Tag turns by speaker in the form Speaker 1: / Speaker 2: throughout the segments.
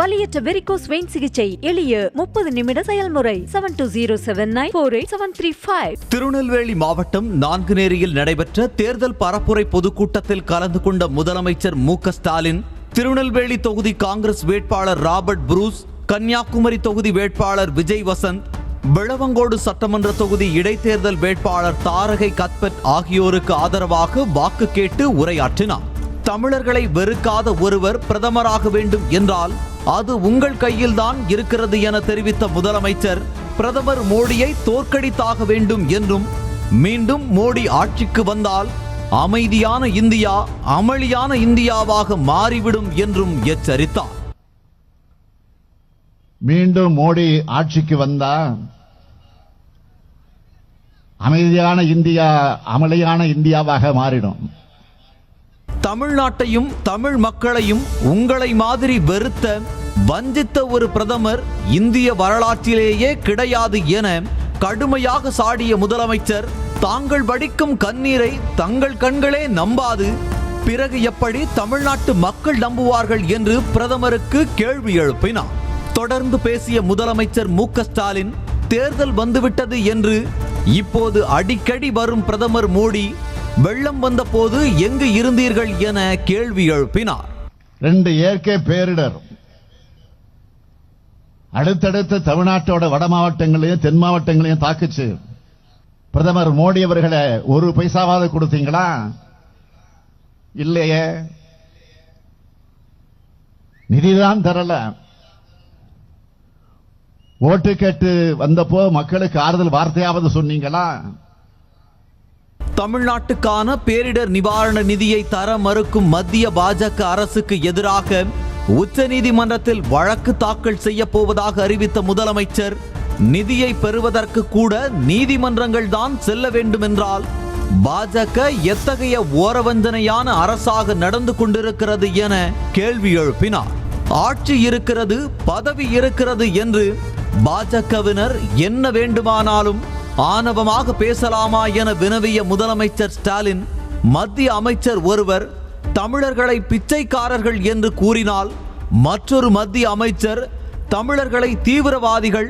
Speaker 1: வலியற்ற varicose vein சிகிச்சை எளிய 30 நிமிட செயல்முறை 7209487335.
Speaker 2: திருநெல்வேலி மாவட்டம் நான்குநேரியில் நடைபெற்ற தேர்தல் பரப்புரை பொதுக்கூட்டத்தில் கலந்து கொண்ட முதலமைச்சர் மு.க. ஸ்டாலின் திருநெல்வேலி தொகுதி காங்கிரஸ் வேட்பாளர் ராபர்ட் புரூஸ், கன்னியாகுமரி தொகுதி வேட்பாளர் விஜய் வசந்த், விளவங்கோடு சட்டமன்ற தொகுதி இடைத்தேர்தல் வேட்பாளர் தாரகை கத்பட் ஆகியோருக்கு ஆதரவாக வாக்கு கேட்டு உரையாற்றினார். தமிழர்களை வெறுக்காத ஒருவர் பிரதமராக வேண்டும் என்றால் அது உங்கள் கையில்தான் இருக்கிறது என தெரிவித்த முதலமைச்சர் பிரதமர் மோடியை தோற்கடித்தாக வேண்டும் என்றும், மீண்டும் மோடி ஆட்சிக்கு வந்தால் அமைதியான இந்தியா அமளியான இந்தியாவாக மாறிவிடும் என்றும் எச்சரித்தார்.
Speaker 3: மீண்டும் மோடி ஆட்சிக்கு வந்தா அமைதியான இந்தியா அமளியான இந்தியாவாக மாறிடும்.
Speaker 2: தமிழ்நாட்டையும் தமிழ் மக்களையும் உங்களை மாதிரி வெறுத்த வஞ்சித்த ஒரு பிரதமர் இந்திய வரலாற்றிலேயே கிடையாது என கடுமையாக சாடிய முதலமைச்சர் தாங்கள் வடிக்கும் கண்ணீரை தங்கள் கண்களே நம்பாது பிறகு எப்படி தமிழ்நாட்டு மக்கள் நம்புவார்கள் என்று பிரதமருக்கு கேள்வி எழுப்பினார். தொடர்ந்து பேசிய முதலமைச்சர் மு.க. ஸ்டாலின் தேர்தல் வந்துவிட்டது என்று இப்போது அடிக்கடி வரும் பிரதமர் மோடி வெள்ளம் வந்த போது எங்கு இருந்தீர்கள் என கேள்வி எழுப்பினார்.
Speaker 3: 2 இயற்கை பேரிடர் அடுத்தடுத்து தமிழ்நாட்டோட வட மாவட்டங்களையும் தென் மாவட்டங்களையும் தாக்குச்சு. பிரதமர் மோடி அவர்களை ஒரு பைசாவாவது கொடுத்தீங்களா? இல்லையே, நிதிதான் தரல. ஓட்டு கேட்டு வந்தப்போ மக்களுக்கு ஆறுதல் வார்த்தையாவது சொன்னீங்களா?
Speaker 2: தமிழ்நாட்டுக்கான பேரிடர் நிவாரண நிதியை தர மறுக்கும் மத்திய பாஜக அரசுக்கு எதிராக உச்சநீதிமன்றத்தில் வழக்கு தாக்கல் செய்ய போவதாக அறிவித்த முதலமைச்சர் நிதியை பெறுவதற்கு கூட நீதிமன்றங்கள் தான் செல்ல வேண்டும் என்றால் பாஜக எத்தகைய ஓரவஞ்சனையான அரசாக நடந்து கொண்டிருக்கிறது என கேள்வி எழுப்பினார். ஆட்சி இருக்கிறது, பதவி இருக்கிறது என்று பாஜகவினர் என்ன வேண்டுமானாலும் ஆணவமாக பேசலாமா என வினவிய முதலமைச்சர் ஸ்டாலின் மத்திய அமைச்சர் ஒருவர் தமிழர்களை பிச்சைக்காரர்கள் என்று கூறினால் மற்றொரு மத்திய அமைச்சர் தமிழர்களை தீவிரவாதிகள்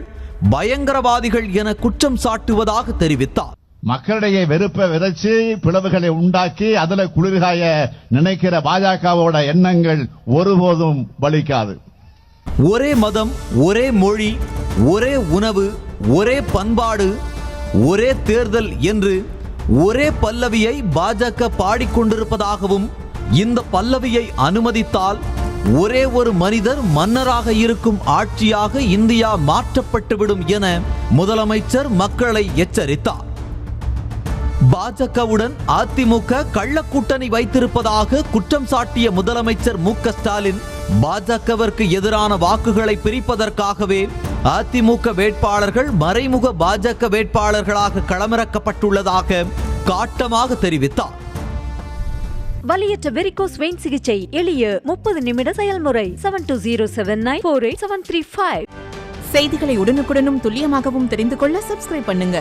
Speaker 2: பயங்கரவாதிகள் என குற்றம் சாட்டுவதாக தெரிவித்தார்.
Speaker 3: மக்களிடையே வெறுப்பை விதைச்சு பிளவுகளை உண்டாக்கி அதுல குளிர்காய நினைக்கிற பாஜகவோட எண்ணங்கள் ஒருபோதும் பலிக்காது.
Speaker 2: ஒரே மதம், ஒரே மொழி, ஒரே உணவு, ஒரே பண்பாடு, ஒரே தேர்தல் என்று ஒரே பல்லவியை பாஜக பாடிக்கொண்டிருப்பதாகவும் இந்த பல்லவியை அனுமதித்தால் ஒரே ஒரு மனிதர் மன்னராக இருக்கும் ஆட்சியாக இந்தியா மாற்றப்பட்டுவிடும் என முதலமைச்சர் மக்களை எச்சரித்தார். பாஜகவுடன் அதிமுக கள்ள கூட்டணி வைத்திருப்பதாக குற்றம் சாட்டிய முதலமைச்சர் மு.க. ஸ்டாலின் பாஜகவிற்கு எதிரான வாக்குகளை பிரிப்பதற்காகவே அதிமுக வேட்பாளர்கள் மறைமுக பாஜக வேட்பாளர்களாக களமிறக்கப்பட்டுள்ளதாக காட்டமாக தெரிவித்தார்.
Speaker 1: வலியற்ற வெரிகோஸ் வெயின் சிகிச்சை எளிய 30 நிமிட செயல்முறை 7209487335.
Speaker 4: செய்திகளை உடனுக்குடனும் துல்லியமாகவும் தெரிந்து கொள்ள சப்ஸ்கிரைப் பண்ணுங்க.